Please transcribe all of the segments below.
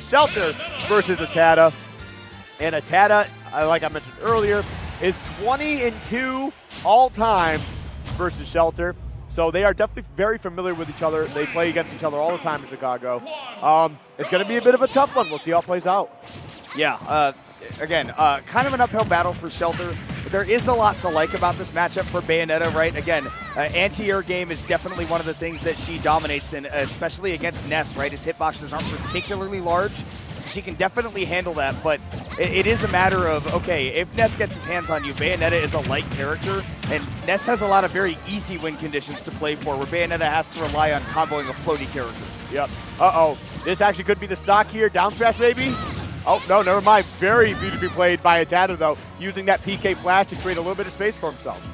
Shelter versus Atada. And Atada, like I mentioned earlier, is 20-2 all time versus Shelter. So they are definitely very familiar with each other. They play against each other all the time in Chicago. It's going to be a bit of a tough one. We'll see how it plays out. Yeah, again, kind of an uphill battle for Shelter. There is a lot to like about this matchup for Bayonetta, right? Again, anti-air game is definitely one of the things that she dominates in, especially against Ness, right? His hitboxes aren't particularly large, so she can definitely handle that. But it is a matter of, okay, if Ness gets his hands on you, Bayonetta is a light character, and Ness has a lot of very easy win conditions to play for, where Bayonetta has to rely on comboing a floaty character. Yep. Uh-oh. This actually could be the stock here. Down smash, maybe? Oh, no, never mind. Very beautifully played by Atada, though, using that PK flash to create a little bit of space for himself.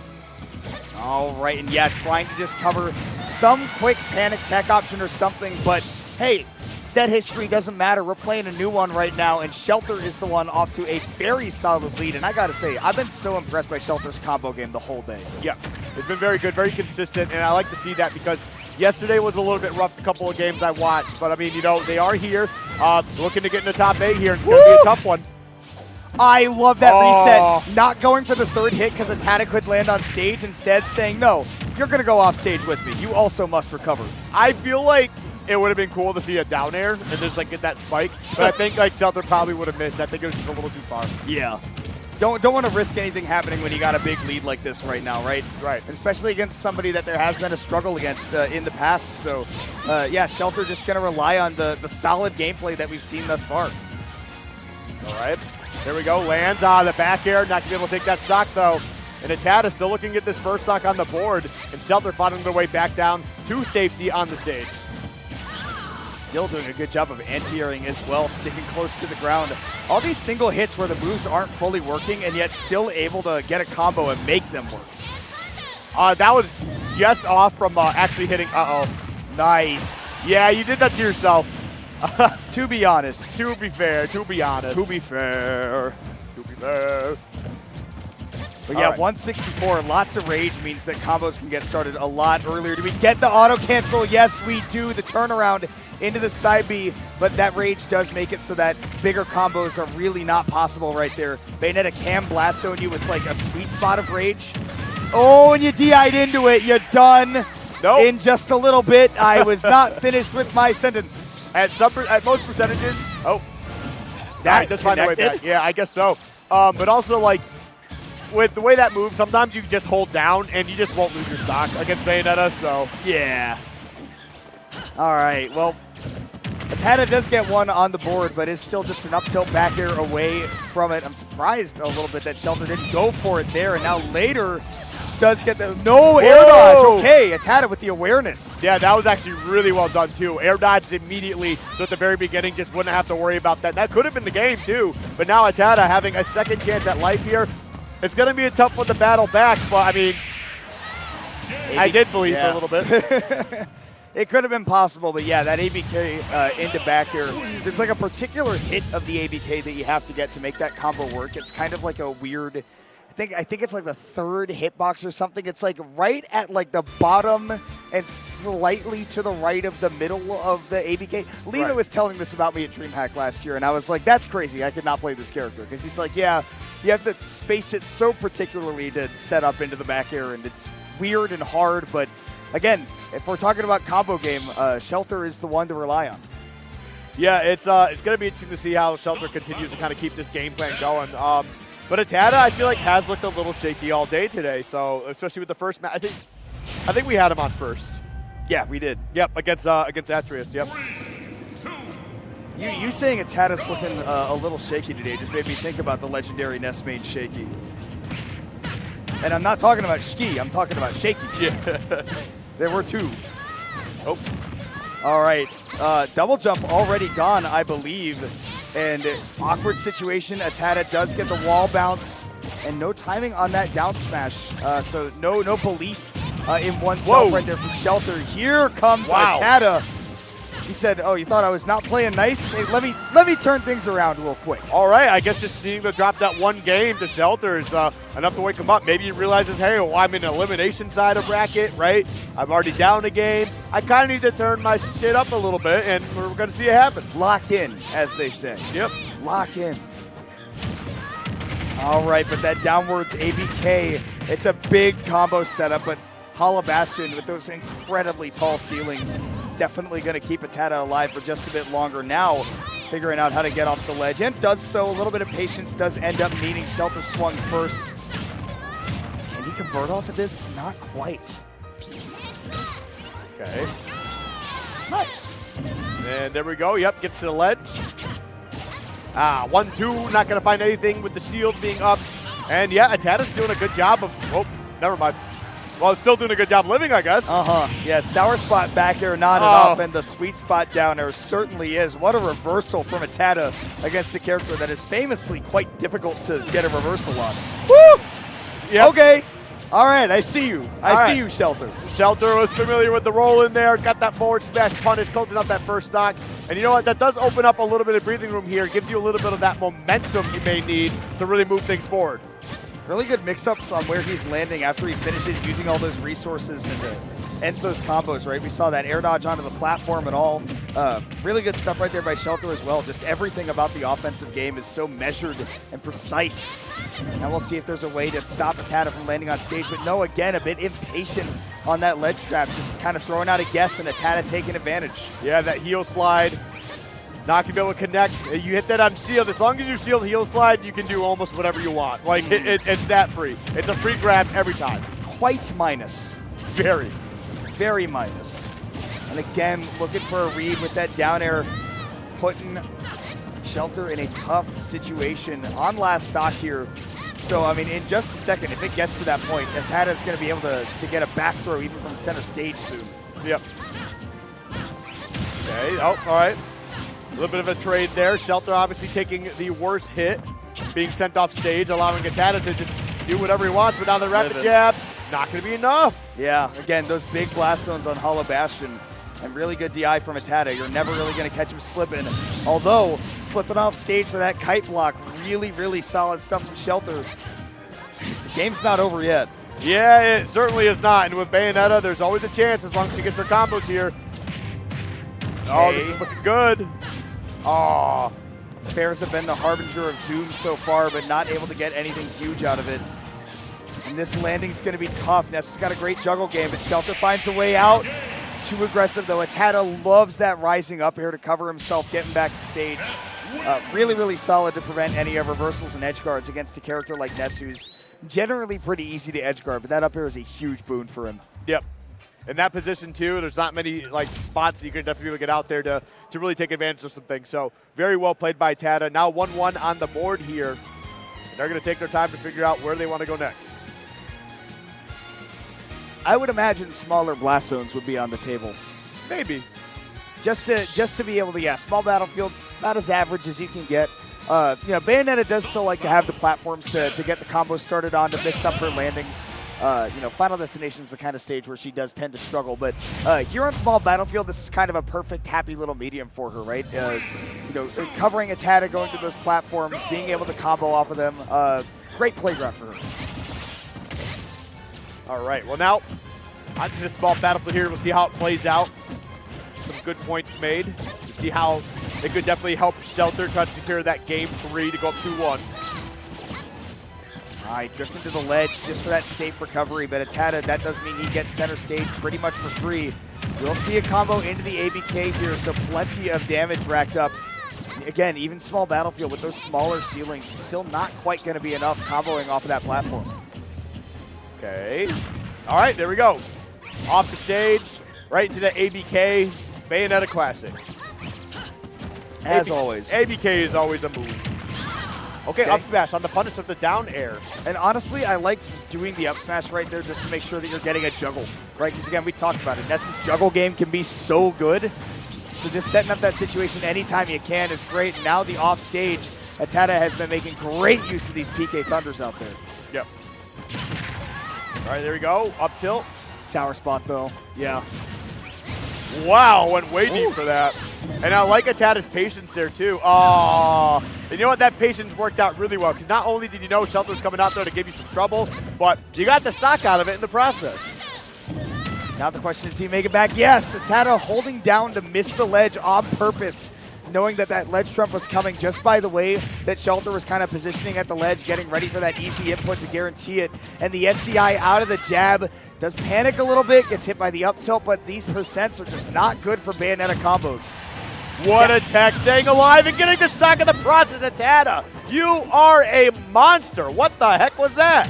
All right, and yeah, trying to just cover some quick panic tech option or something, but hey, set history doesn't matter. We're playing a new one right now, and Shelter is the one off to a very solid lead, and I gotta say, I've been so impressed by Shelter's combo game the whole day. Yeah, it's been very good, very consistent, and I like to see that because yesterday was a little bit rough, a couple of games I watched, but I mean, you know, they are here, looking to get in the top 8 here, and it's going to be a tough one. I love that reset. Not going for the third hit because Atada could land on stage, instead saying, no, you're going to go off stage with me. You also must recover. I feel like it would have been cool to see a down air and just like get that spike, but I think like Shelter probably would have missed. I think it was just a little too far. Yeah. Don't want to risk anything happening when you got a big lead like this right now, right? Right. Especially against somebody that there has been a struggle against in the past. So, yeah, Shelter just going to rely on the solid gameplay that we've seen thus far. All right. There we go. Lands the back air. Not going to be able to take that stock, though. And Atada still looking at this first stock on the board. And Shelter finding their way back down to safety on the stage. Still doing a good job of anti-airing as well, sticking close to the ground. All these single hits where the moves aren't fully working and yet still able to get a combo and make them work. That was just off from actually hitting. Uh-oh. Nice. Yeah, you did that to yourself. To be honest. To be fair. To be honest. To be fair. To be fair. But yeah, right. 164, lots of rage means that combos can get started a lot earlier. Do we get the auto cancel? Yes, we do. The turnaround into the side B, but that rage does make it so that bigger combos are really not possible right there. Bayonetta can blast zone you with like a sweet spot of rage. Oh, and you DI'd into it. You're done. Nope. In just a little bit. I was not finished with my sentence. At most percentages. Oh. That just find a way back. Yeah, I guess so. But also like, with the way that moves, sometimes you just hold down and you just won't lose your stock against Bayonetta, so. Yeah. All right, well, Atada does get one on the board, but is still just an up tilt back air away from it. I'm surprised a little bit that Shelter didn't go for it there, and now later does get the, no air dodge. Okay, Atada with the awareness. Yeah, that was actually really well done too. Air dodged immediately, so at the very beginning just wouldn't have to worry about that. That could have been the game too, but now Atada having a second chance at life here. It's going to be a tough one to battle back, but I mean, I did believe for a little bit. It could have been possible, but yeah, that ABK into back air. There's like a particular hit of the ABK that you have to get to make that combo work. It's kind of like a weird, I think it's like the third hitbox or something. It's like right at like the bottom and slightly to the right of the middle of the ABK. Lena was telling this about me at DreamHack last year, and I was like, that's crazy. I could not play this character. Because he's like, yeah, you have to space it so particularly to set up into the back air, and it's weird and hard, but again, if we're talking about combo game, Shelter is the one to rely on. Yeah, it's going to be interesting to see how Shelter continues to kind of keep this game plan going. But Atada, I feel like, has looked a little shaky all day today. So especially with the first match, I think we had him on first. Yeah, we did. Yep, against Atreus. Yep. You saying Atada's looking a little shaky today just made me think about the legendary Ness main Shaky. And I'm not talking about Ski, I'm talking about Shaky. Yeah. There were two. Oh. All right. Double jump already gone, I believe. And awkward situation. Atada does get the wall bounce. And no timing on that down smash. So no belief in oneself right there from Shelter. Here comes Atada. He said, "Oh, you thought I was not playing nice? Hey, let me turn things around real quick." All right, I guess just needing to drop that one game to Shelter is enough to wake him up. Maybe he realizes, hey, well, I'm in the elimination side of bracket, right? I'm already down a game. I kind of need to turn my shit up a little bit, and we're going to see it happen. Lock in, as they say. Yep. Lock in. All right, but that downwards ABK, it's a big combo setup, but Hollow Bastion with those incredibly tall ceilings, definitely going to keep Atata alive for just a bit longer now, figuring out how to get off the ledge, and does so. A little bit of patience does end up needing. Shelter swung first. Can he convert off of this? Not quite. Okay. Nice. And there we go. Yep, gets to the ledge. 1-2, not going to find anything with the shield being up. And yeah, Atata's doing a good job of, oh, never mind. Well, it's still doing a good job living, I guess. Yeah, sour spot back air not enough, and the sweet spot down air certainly is. What a reversal from Atata against a character that is famously quite difficult to get a reversal on. Woo! Yep. Okay. All right, I see you. I see right. you, Shelter. Shelter was familiar with the roll in there, got that forward smash punish, closing out that first stock. And you know what? That does open up a little bit of breathing room here, gives you a little bit of that momentum you may need to really move things forward. Really good mix-ups on where he's landing after he finishes using all those resources and ends those combos, right? We saw that air dodge onto the platform and all. Really good stuff right there by Shelter as well. Just everything about the offensive game is so measured and precise. Now we'll see if there's a way to stop Atata from landing on stage. But no, again, a bit impatient on that ledge trap. Just kind of throwing out a guess and Atata taking advantage. Yeah, that heel slide. Not gonna be able to connect. You hit that on shield. As long as you shield heel slide, you can do almost whatever you want. Like, it's stat free. It's a free grab every time. Quite minus. Very. Very minus. And again, looking for a read with that down air, putting Shelter in a tough situation on last stock here. So, I mean, in just a second, if it gets to that point, Atata's going to be able to get a back throw even from center stage soon. Yep. Okay, oh, all right. A little bit of a trade there. Shelter obviously taking the worst hit, being sent off stage, allowing Atata to just do whatever he wants, but now the rapid jab, not going to be enough. Yeah, again, those big blast zones on Hollow Bastion and really good DI from Atata. You're never really going to catch him slipping. Although, slipping off stage for that kite block, really, really solid stuff from Shelter. The game's not over yet. Yeah, it certainly is not. And with Bayonetta, there's always a chance as long as she gets her combos here. Oh, this is looking good. Oh, Bears have been the harbinger of doom so far, but not able to get anything huge out of it. And this landing's going to be tough. Ness has got a great juggle game, but Shelter finds a way out. Too aggressive, though. Atata loves that rising up here to cover himself, getting back to stage. Really, really solid to prevent any reversals and edge guards against a character like Ness, who's generally pretty easy to edge guard, but that up air is a huge boon for him. Yep. In that position, too, there's not many spots that you can definitely get out there to really take advantage of some things. So very well played by Atata. Now 1-1 on the board here. And they're going to take their time to figure out where they want to go next. I would imagine smaller blast zones would be on the table. Maybe. Just to be able to, yeah, small battlefield, about as average as you can get. Bayonetta does still like to have the platforms to get the combos started on, to mix up her landings. Final Destination is the kind of stage where she does tend to struggle. But here on Small Battlefield, this is kind of a perfect, happy little medium for her, right? Covering Atata, going to those platforms, being able to combo off of them. Great playground for her. All right, well now, onto the Small Battlefield here. We'll see how it plays out. Some good points made. To see how it could definitely help Shelter try to secure that game 3 to go up 2-1. All right, drifting to the ledge just for that safe recovery, but Atata, that does mean he gets center stage pretty much for free. We'll see a combo into the ABK here, so plenty of damage racked up. Again, even Small Battlefield with those smaller ceilings, it's still not quite going to be enough comboing off of that platform. Okay. All right, there we go. Off the stage, right into the ABK Bayonetta Classic. As always. ABK is always a move. Okay, up smash on the punish of the down air. And honestly, I like doing the up smash right there just to make sure that you're getting a juggle, right? Because again, we talked about it. Ness's juggle game can be so good. So just setting up that situation anytime you can is great. And now the off stage, Atata has been making great use of these PK Thunders out there. Yep. All right, there we go. Up tilt. Sour spot though. Yeah. Wow, went way deep for that. And I like Atata's patience there, too. Oh, and you know what? That patience worked out really well, because not only did you know Shelter was coming out there to give you some trouble, but you got the stock out of it in the process. Now the question is, do you make it back? Yes, Atata holding down to miss the ledge on purpose, knowing that that ledge trump was coming just by the way that Shelter was kind of positioning at the ledge, getting ready for that easy input to guarantee it. And the SDI out of the jab does panic a little bit, gets hit by the up tilt, but these percents are just not good for Bayonetta combos. What a tech, staying alive and getting the stock in the process, Atata. You are a monster. What the heck was that?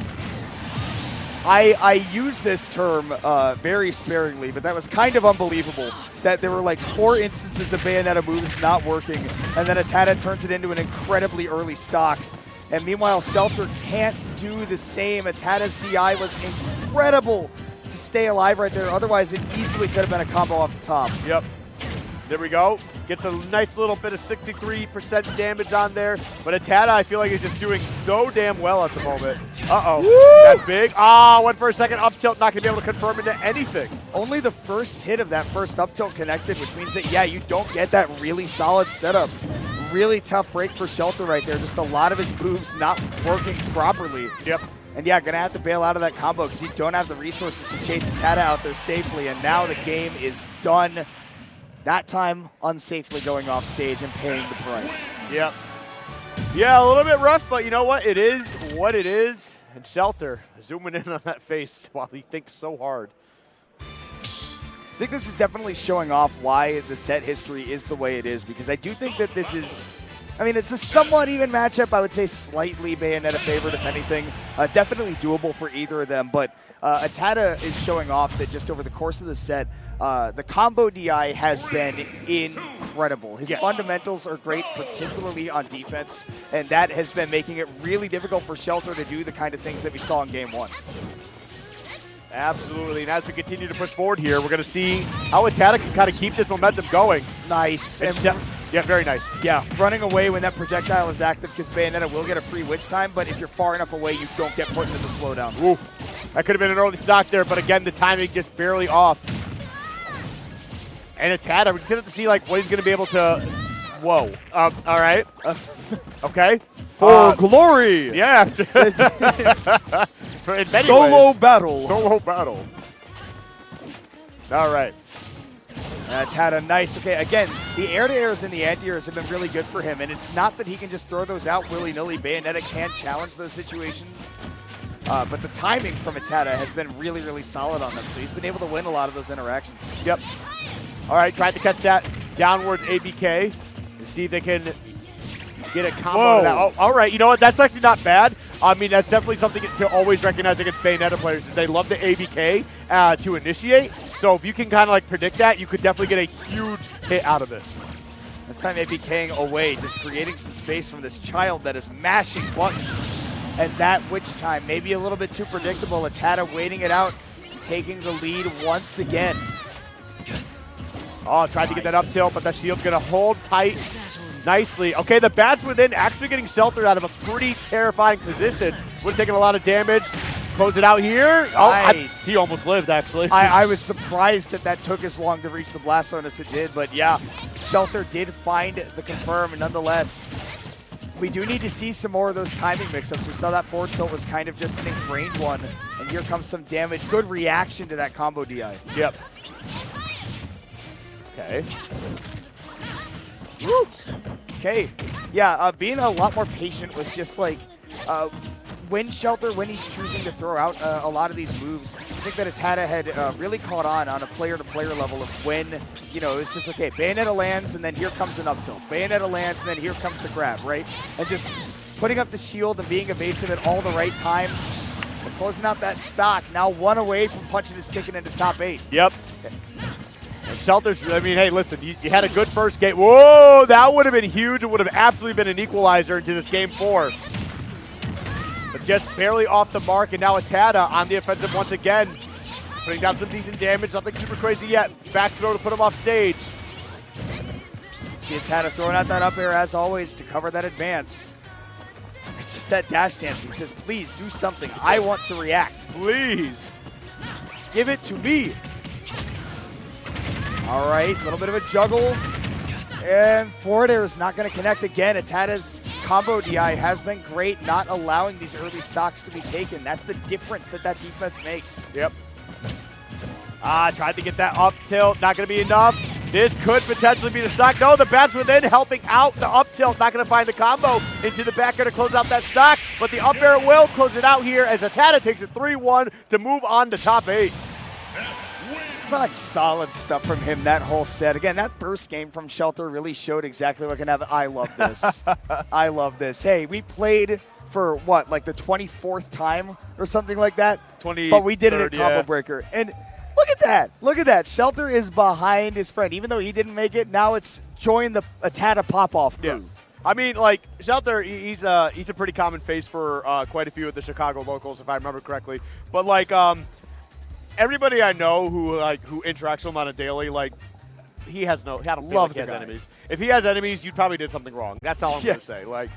I use this term very sparingly, but that was kind of unbelievable that there were like 4 instances of Bayonetta moves not working, and then Atata turns it into an incredibly early stock. And meanwhile, Shelter can't do the same. Atata's DI was incredible to stay alive right there. Otherwise, it easily could have been a combo off the top. Yep. There we go. Gets a nice little bit of 63% damage on there. But Atata, I feel like, is just doing so damn well at the moment. Uh-oh. That's big. Ah, went for a second up tilt. Not going to be able to confirm into anything. Only the first hit of that first up tilt connected, which means that, yeah, you don't get that really solid setup. Really tough break for Shelter right there. Just a lot of his moves not working properly. Yep. And yeah, gonna have to bail out of that combo because you don't have the resources to chase Atata out there safely. And now the game is done. That time, unsafely going off stage and paying the price. Yep. Yeah, a little bit rough, but you know what? It is what it is. And Shelter zooming in on that face while he thinks so hard. I think this is definitely showing off why the set history is the way it is, because I do think that this is, I mean, it's a somewhat even matchup. I would say slightly Bayonetta favored, if anything. Definitely doable for either of them, but Atata is showing off that just over the course of the set, the combo DI has been incredible. His fundamentals are great, particularly on defense, and that has been making it really difficult for Shelter to do the kind of things that we saw in Game 1. Absolutely, and as we continue to push forward here, we're going to see how Atata can kind of keep this momentum going. Nice. Yeah, very nice. Yeah, running away when that projectile is active, because Bayonetta will get a free witch time, but if you're far enough away, you don't get put into the slowdown. Ooh, that could have been an early stock there, but again, the timing just barely off. And Atata, we get to see like what he's going to be able to. Whoa. All right. Okay. For glory. Yeah. Solo battle. Solo battle. All right. Atata, nice. Okay, again, the air-to-airs and the anti-airs have been really good for him, and it's not that he can just throw those out willy-nilly. Bayonetta can challenge those situations, but the timing from Atata has been really, really solid on them, so he's been able to win a lot of those interactions. Yep. All right, tried to catch that downwards ABK to see if they can get a combo to that. Oh, all right, you know what? That's actually not bad. I mean, that's definitely something to always recognize against Bayonetta players is they love the ABK to initiate. So if you can kind of like predict that, you could definitely get a huge hit out of it. This time ABKing away, just creating some space from this child that is mashing buttons. And that witch time, maybe a little bit too predictable. Atata waiting it out, taking the lead once again. Oh, tried to get that up tilt, but that shield's going to hold tight nicely. Okay, the bats within actually getting sheltered out of a pretty terrifying position. Would have taken a lot of damage. Close it out here. Nice. He almost lived, actually. I was surprised that that took as long to reach the blast zone as it did, but yeah, Shelter did find the confirm, and nonetheless, we do need to see some more of those timing mix-ups. We saw that forward tilt was kind of just an ingrained one, and here comes some damage. Good reaction to that combo DI. Yep. Okay. Woo. Okay. Yeah, being a lot more patient with just like when Shelter, when he's choosing to throw out a lot of these moves. I think that Atata had really caught on a player-to-player level of when, you know, it's just, okay, Bayonetta lands, and then here comes an up tilt. Bayonetta lands, and then here comes the grab, right? And just putting up the shield and being evasive at all the right times. And closing out that stock. Now one away from punching his ticket into top 8. Yep. And Shelter's, I mean, hey, listen, you had a good first game. Whoa, that would have been huge. It would have absolutely been an equalizer into this game 4. But just barely off the mark, and now Atata on the offensive once again. Putting down some decent damage, nothing super crazy yet. Back throw to put him off stage. See Atata throwing out that up air as always to cover that advance. It's just that dash dance. He says, please do something. I want to react. Please. Give it to me. All right, a little bit of a juggle. And forward air is not going to connect again. Atada's combo DI has been great, not allowing these early stocks to be taken. That's the difference that defense makes. Yep. Tried to get that up tilt, not going to be enough. This could potentially be the stock. No, the bats within helping out the up tilt, not going to find the combo into the back air to close out that stock, but the up air will close it out here as Atada takes it 3-1 to move on to top 8. Such solid stuff from him that whole set. Again, that first game from Shelter really showed exactly what can happen. I love this. I love this. Hey, we played for what, like the 24th time or something like that? But we did it at Combo Breaker. And look at that. Look at that. Shelter is behind his friend. Even though he didn't make it, now it's join the Atada pop-off crew. Yeah. I mean, like, Shelter, he's a pretty common face for quite a few of the Chicago locals, if I remember correctly. But, like, everybody I know who interacts with him on a daily, like, I don't feel like he has enemies. If he has enemies, you probably did something wrong. That's all I'm going to say. Like,